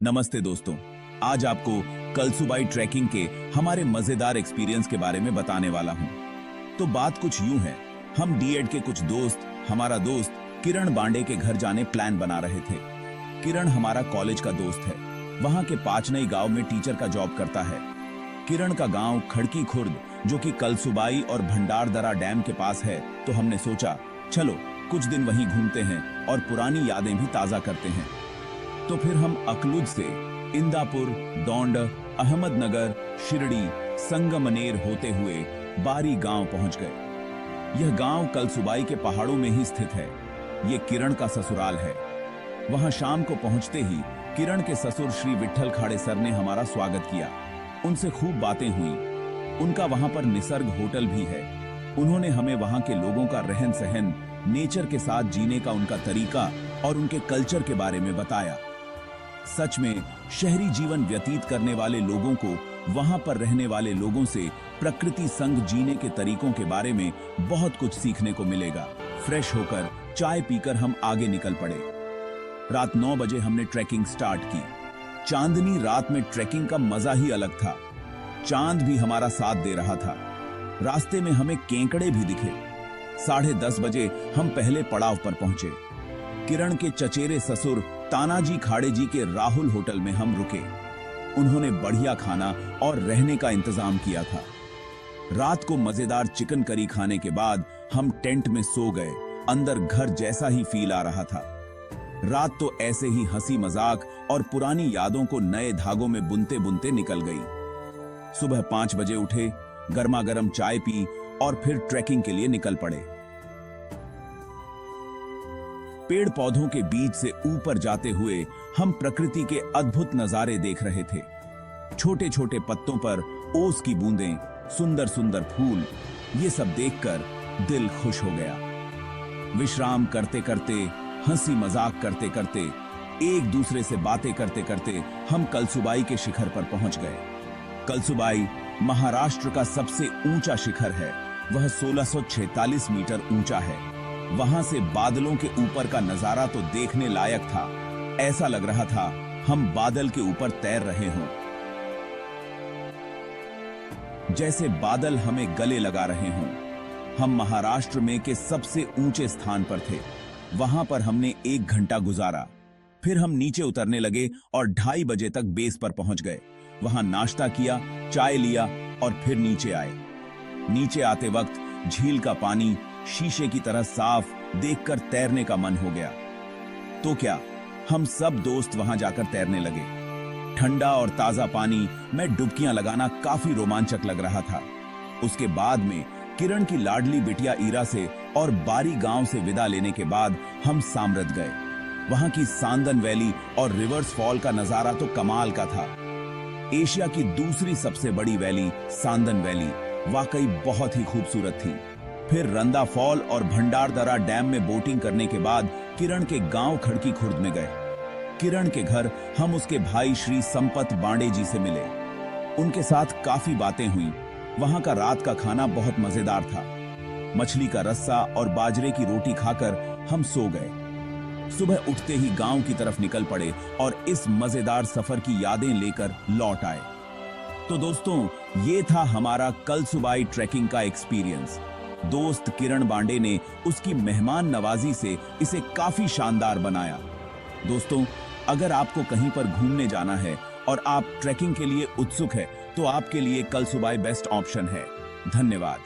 नमस्ते दोस्तों। आज आपको कलसुबाई ट्रैकिंग के हमारे मजेदार एक्सपीरियंस के बारे में बताने वाला हूं। तो बात कुछ यूं है, हम डीएड के कुछ दोस्त हमारा दोस्त किरण बांडे के घर जाने प्लान बना रहे थे। किरण हमारा कॉलेज का दोस्त है, वहां के पाचनई गांव में टीचर का जॉब करता है। किरण का गांव खड़की खुर्द जो कि कलसुबाई और भंडारदरा डैम के पास है, तो हमने सोचा चलो कुछ दिन वहीं घूमते हैं और पुरानी यादें भी ताजा करते हैं। तो फिर हम अकलूज से इंदापुर, दौंड, अहमदनगर, शिरडी, संगमनेर होते हुए बारी गांव पहुंच गए। यह गांव कलसुबाई के पहाड़ों में ही स्थित है। ये किरण का ससुराल है। वहां शाम को पहुंचते ही किरण के ससुर श्री विट्ठल खाड़े सर ने हमारा स्वागत किया। उनसे खूब बातें हुई। उनका वहां पर निसर्ग होटल भी है। उन्होंने हमें वहां के लोगों का रहन सहन, नेचर के साथ जीने का उनका तरीका और उनके कल्चर के बारे में बताया। सच में शहरी जीवन व्यतीत करने वाले लोगों को वहां पर रहने वाले लोगों से प्रकृति संग जीने के तरीकों के बारे में बहुत कुछ सीखने को मिलेगा। फ्रेश होकर चाय पीकर हम आगे निकल पड़े। रात 9 बजे हमने ट्रैकिंग स्टार्ट की। चांदनी रात में ट्रैकिंग का मजा ही अलग था। चांद भी हमारा साथ दे रहा था। रास्ते में हमें केकड़े भी दिखे। 10:30 बजे हम पहले पड़ाव पर पहुंचे। किरण के चचेरे ससुर तानाजी खाड़े जी के राहुल होटल में हम रुके। उन्होंने बढ़िया खाना और रहने का इंतजाम किया था। रात को मजेदार चिकन करी खाने के बाद हम टेंट में सो गए। अंदर घर जैसा ही फील आ रहा था। रात तो ऐसे ही हंसी मजाक और पुरानी यादों को नए धागों में बुनते बुनते निकल गई। सुबह 5 बजे उठे, गर्मा गर्म चाय पी और फिर ट्रैकिंग के लिए निकल पड़े। पेड़ पौधों के बीच से ऊपर जाते हुए हम प्रकृति के अद्भुत नजारे देख रहे थे। छोटे छोटे पत्तों पर ओस की बूंदें, सुंदर सुंदर फूल, ये सब देखकर दिल खुश हो गया। विश्राम करते करते, हंसी मजाक करते करते, एक दूसरे से बातें करते करते हम कलसुबाई के शिखर पर पहुंच गए। कलसुबाई महाराष्ट्र का सबसे ऊंचा शिखर है। वह 1646 मीटर ऊंचा है। वहां से बादलों के ऊपर का नजारा तो देखने लायक था। ऐसा लग रहा था हम बादल के ऊपर तैर रहे हों, जैसे बादल हमें गले लगा रहे हों। हम महाराष्ट्र में के सबसे ऊंचे स्थान पर थे। वहां पर हमने 1 घंटा गुजारा। फिर हम नीचे उतरने लगे और 2:30 बजे तक बेस पर पहुंच गए। वहां नाश्ता किया, चाय लिया और फिर नीचे आए। नीचे आते वक्त झील का पानी शीशे की तरह साफ देखकर तैरने का मन हो गया। तो क्या, हम सब दोस्त वहां जाकर तैरने लगे। ठंडा और ताजा पानी में डुबकियां लगाना काफी रोमांचक लग रहा था। उसके बाद में किरण की लाडली बिटिया ईरा से और बारी गांव से विदा लेने के बाद हम सामरद गए। वहां की सांदन वैली और रिवर्स फॉल का नजारा तो कमाल का था। एशिया की दूसरी सबसे बड़ी वैली सांदन वैली वाकई बहुत ही खूबसूरत थी। फिर रंदा फॉल और भंडारदरा डैम में बोटिंग करने के बाद किरण के गांव खड़की खुर्द में गए। किरण के घर हम उसके भाई श्री संपत बांडे जी से मिले। उनके साथ काफी बातें हुई। वहां का रात का खाना बहुत मजेदार था। मछली का रस्सा और बाजरे की रोटी खाकर हम सो गए। सुबह उठते ही गांव की तरफ निकल पड़े और इस मजेदार सफर की यादें लेकर लौट आए। तो दोस्तों, ये था हमारा कलसुबाई ट्रैकिंग का एक्सपीरियंस। दोस्त किरण बांडे ने उसकी मेहमान नवाजी से इसे काफी शानदार बनाया। दोस्तों, अगर आपको कहीं पर घूमने जाना है और आप ट्रैकिंग के लिए उत्सुक है, तो आपके लिए कलसुबाई बेस्ट ऑप्शन है। धन्यवाद।